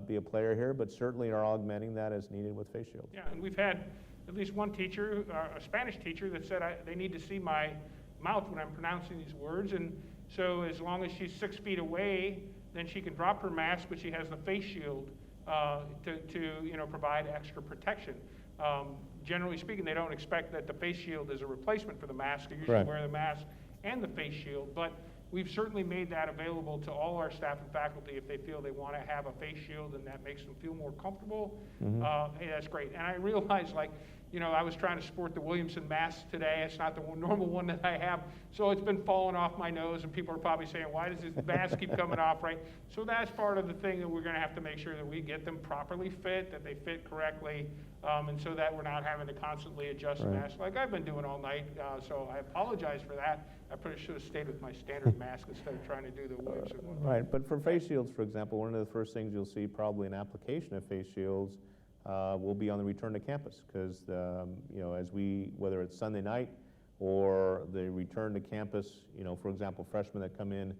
be a player here, but certainly are augmenting that as needed with face shields. Yeah, and we've had at least one teacher, a Spanish teacher, that said they need to see my mouth when I'm pronouncing these words, and so as long as she's 6 feet away, then she can drop her mask, but she has the face shield to provide extra protection. Generally speaking, they don't expect that the face shield is a replacement for the mask. They usually wear the mask and the face shield, but we've certainly made that available to all our staff and faculty if they feel they want to have a face shield and that makes them feel more comfortable. Hey, that's great. And I realize, I was trying to sport the Williamson mask today. It's not the normal one that I have, so it's been falling off my nose, and people are probably saying, why does this mask keep coming off, right? So that's part of the thing that we're going to have to make sure that we get them properly fit, that they fit correctly, and so that we're not having to constantly adjust masks like I've been doing all night. So I apologize for that. I probably should have stayed with my standard mask instead of trying to do the Williamson one. Right, but for face shields, for example, one of the first things you'll see probably an application of face shields will be on the return to campus, because whether it's Sunday night or the return to campus, for example, freshmen that come in,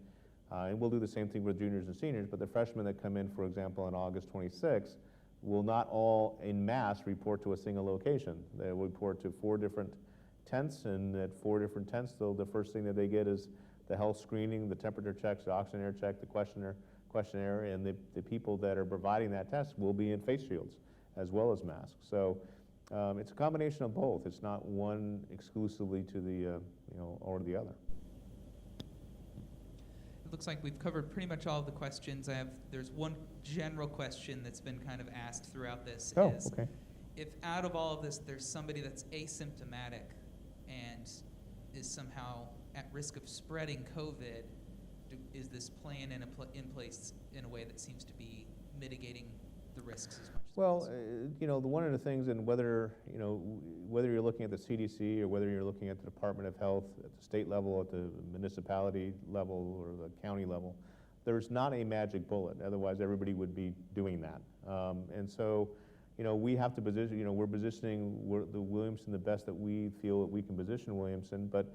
and we'll do the same thing with juniors and seniors, but the freshmen that come in, for example, on August 26th, will not all en masse report to a single location. They will report to 4 different tents, and at 4 different tents, the first thing that they get is the health screening, the temperature checks, the oxygen air check, the questionnaire, and the people that are providing that test will be in face shields as well as masks. So it's a combination of both. It's not one exclusively to the or the other. It looks like we've covered pretty much all of the questions. There's one general question that's been kind of asked throughout this. Okay. If out of all of this there's somebody that's asymptomatic and is somehow at risk of spreading COVID, is this plan in place in a way that seems to be mitigating the risks as much as possible? One of the things, and whether you're looking at the CDC or whether you're looking at the Department of Health at the state level, at the municipality level, or the county level, there's not a magic bullet. Otherwise, everybody would be doing that. And so, we have to position. We're positioning the Williamson the best that we feel that we can position Williamson, but.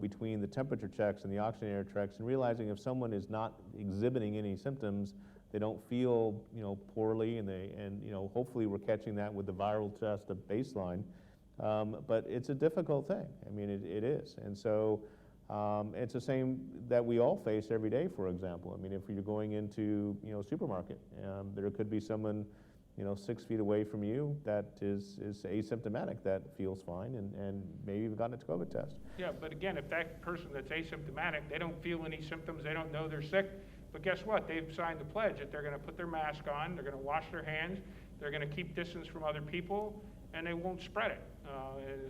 Between the temperature checks and the oxygen air checks, and realizing if someone is not exhibiting any symptoms, they don't feel poorly, and hopefully we're catching that with the viral test of baseline. But it's a difficult thing. I mean, it is, and so it's the same that we all face every day. For example, I mean, if you're going into supermarket, there could be someone 6 feet away from you that is asymptomatic, that feels fine, and maybe you've gotten a COVID test. Yeah, but again, if that person that's asymptomatic, they don't feel any symptoms, they don't know they're sick, but guess what? They've signed the pledge that they're going to put their mask on, they're going to wash their hands, they're going to keep distance from other people, and they won't spread it.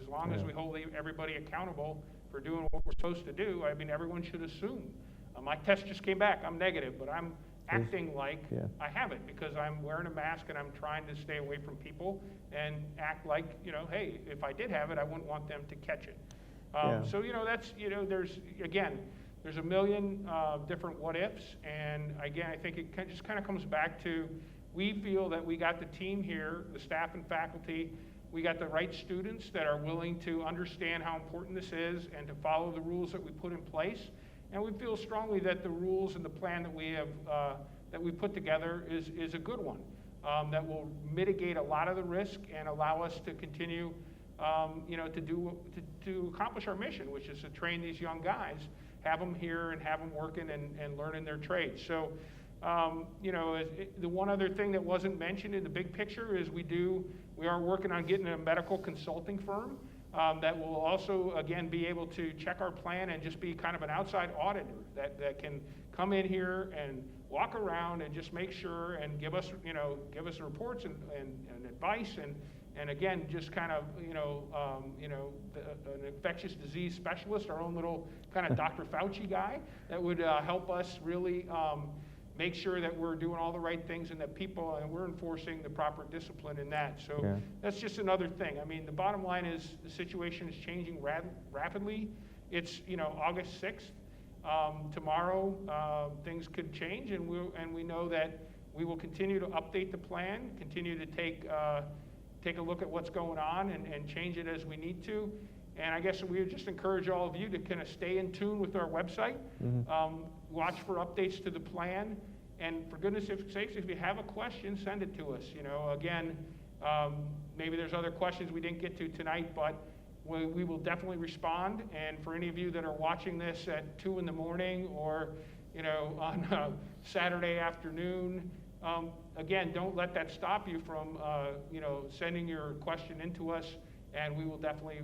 As long as we hold everybody accountable for doing what we're supposed to do, I mean, everyone should assume. My test just came back, I'm negative, but I'm acting like I have it because I'm wearing a mask and I'm trying to stay away from people and act like, hey, if I did have it, I wouldn't want them to catch it. Yeah. So, that's, there's a million different what ifs, and again, I think it just kind of comes back to, we feel that we got the team here, the staff and faculty, we got the right students that are willing to understand how important this is and to follow the rules that we put in place. And we feel strongly that the rules and the plan that we have, that we put together is a good one, that will mitigate a lot of the risk and allow us to continue, to accomplish our mission, which is to train these young guys, have them here and have them working and learning their trades. So, the one other thing that wasn't mentioned in the big picture is we are working on getting a medical consulting firm that will also, again, be able to check our plan and just be kind of an outside auditor that can come in here and walk around and just make sure and give us reports and advice and again, just kind of, an infectious disease specialist, our own little kind of Dr. Fauci guy that would help us really make sure that we're doing all the right things and that we're enforcing the proper discipline in that. So Yeah. That's just another thing. I mean, the bottom line is the situation is changing rapidly. It's, August 6th. Tomorrow, things could change, and we know that we will continue to update the plan, continue to take a look at what's going on and change it as we need to. And I guess we would just encourage all of you to kind of stay in tune with our website, watch for updates to the plan, and for goodness sakes, if you have a question, send it to us. Again, maybe there's other questions we didn't get to tonight, but we will definitely respond. And for any of you that are watching this at 2 in the morning or on Saturday afternoon, again, don't let that stop you from sending your question into us, and we will definitely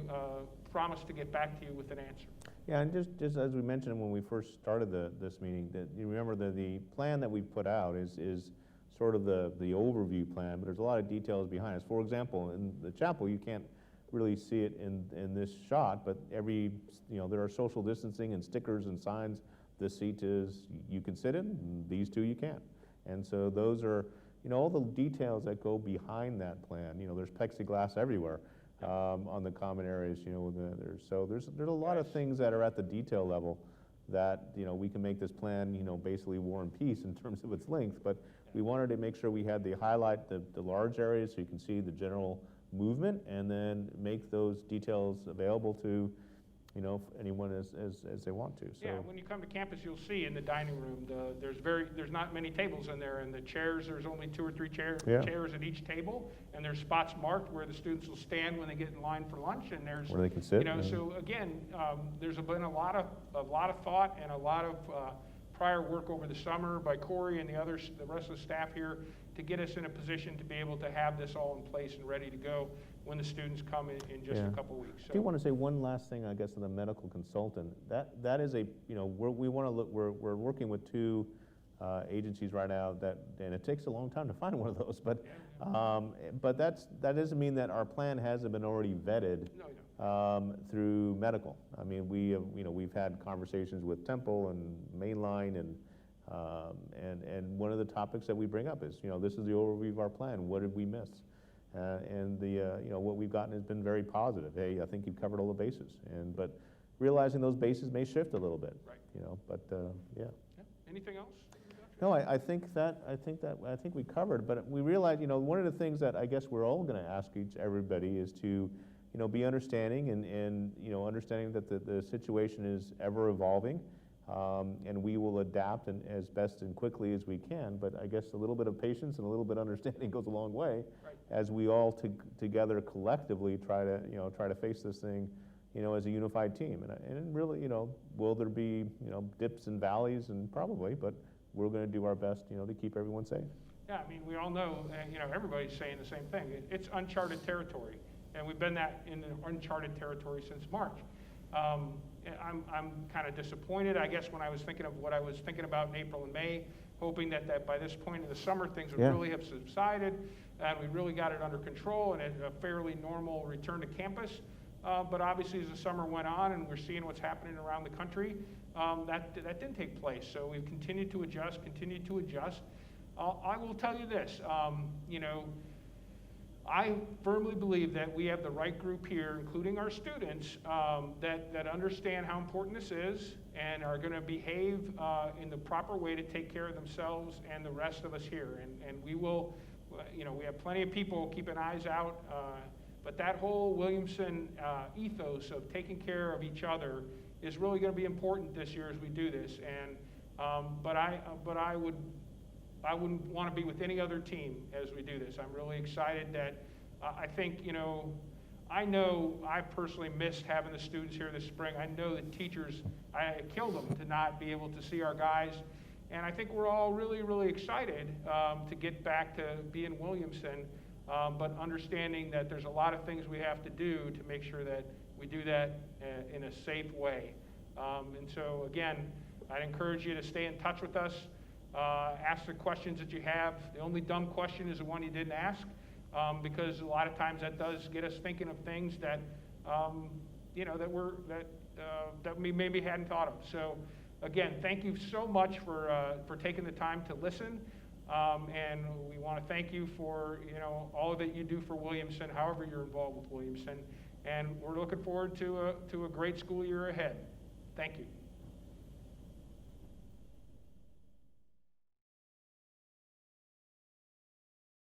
promise to get back to you with an answer. Yeah, and just as we mentioned when we first started this meeting, that you remember the plan that we put out is sort of the overview plan, but there's a lot of details behind it. For example, in the chapel, you can't really see it in this shot, but there are social distancing and stickers and signs. This seat you can sit in, and these two you can't. And so those are, all the details that go behind that plan. There's plexiglass everywhere on the common areas. There's a lot of things that are at the detail level that we can make this plan basically War and Peace in terms of its length. But we wanted to make sure we had the large areas so you can see the general movement, and then make those details available to anyone as they want to. So. Yeah, when you come to campus, you'll see in the dining room, there's not many tables in there, and the chairs, there's only 2 or 3 chairs at each table, and there's spots marked where the students will stand when they get in line for lunch, and there's where they can sit. So again, there's been a lot of thought and a lot of prior work over the summer by Corey and the rest of the staff here to get us in a position to be able to have this all in place and ready to go when the students come in just a couple weeks. So. I do want to say one last thing, I guess, on the medical consultant. That is we're working with 2 agencies right now and it takes a long time to find one of those. But that doesn't mean that our plan hasn't been already vetted through medical. I mean, we've had conversations with Temple and Mainline and one of the topics that we bring up is this is the overview of our plan. What did we miss? And what we've gotten has been very positive. Hey, I think you've covered all the bases, but realizing those bases may shift a little bit. Right. Yeah. Anything else? No, I think we covered. But we realize, one of the things that I guess we're all going to ask everybody is to, be understanding and understanding that the situation is ever evolving. And we will adapt as best and quickly as we can, but I guess a little bit of patience and a little bit of understanding goes a long way, as we all together collectively try to face this thing, as a unified team. And really, will there be dips and valleys, and probably, but we're going to do our best, to keep everyone safe. Yeah, I mean, we all know, everybody's saying the same thing. It's uncharted territory, and we've been in uncharted territory since March. I'm kind of disappointed, I guess, when I was thinking of what I was thinking about in April and May, hoping that by this point in the summer things would really have subsided and we really got it under control and a fairly normal return to campus. But obviously as the summer went on and we're seeing what's happening around the country, that didn't take place. So we've continued to adjust. I will tell you this, I firmly believe that we have the right group here, including our students, that understand how important this is and are going to behave in the proper way to take care of themselves and the rest of us here. And we will, we have plenty of people keeping eyes out, but that whole Williamson ethos of taking care of each other is really going to be important this year as we do this. And but I wouldn't want to be with any other team as we do this. I'm really excited that I think, I know I personally missed having the students here this spring. I know the teachers, I killed them to not be able to see our guys. And I think we're all really, really excited to get back to being Williamson, but understanding that there's a lot of things we have to do to make sure that we do that in a safe way. And so, again, I'd encourage you to stay in touch with us. Ask the questions that you have. The only dumb question is the one you didn't ask, because a lot of times that does get us thinking of things that that we maybe hadn't thought of. So again, thank you so much for taking the time to listen, and we want to thank you for all that you do for Williamson, however you're involved with Williamson, and we're looking forward to a great school year ahead. Thank you.